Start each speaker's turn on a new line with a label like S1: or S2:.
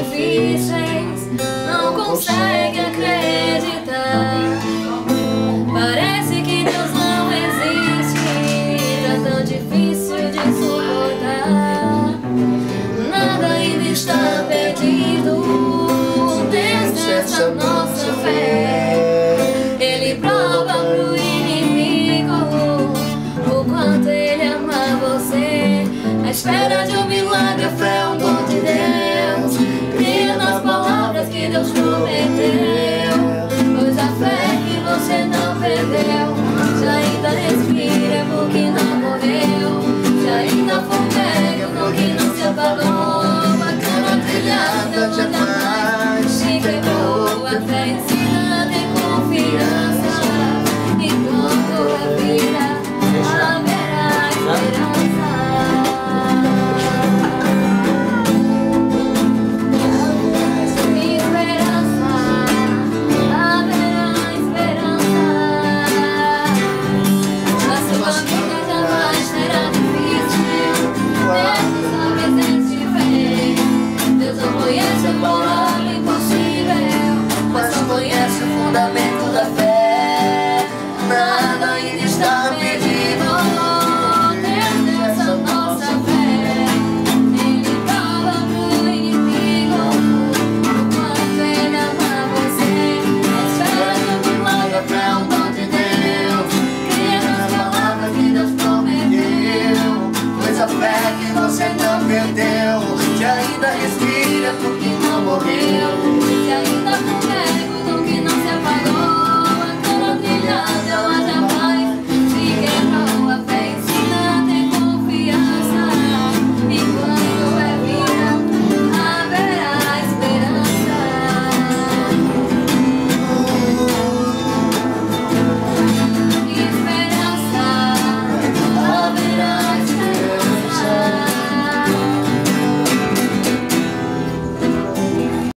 S1: difíceis, não consegue acreditar. Parece que Deus não existe, tá tão difícil de suportar. Nada ainda está perdido, Deus testa nossa fé. Ele prova pro inimigo o quanto ele ama você. A espera de um milagre, a fé é um dom de Deus. Cria nas palavras que Deus prometeu, pois a fé que você não perdeu, se ainda respira é porque não morreu. Se ainda for velho, porque não se apagou. Bacana trilhada, jamais se quebrou. A fé ensina a ter confiança, enquanto a vida haverá esperança. Fundamento da fé, nada ainda está perdido. Deus essa nossa fé. Ele prova pro inimigo o quanto ele ama você. A espera do milagre, a fé é um dom de Deus. Cria nas palavras que Deus prometeu, pois a fé que você não perdeu, se ainda respira porque não morreu.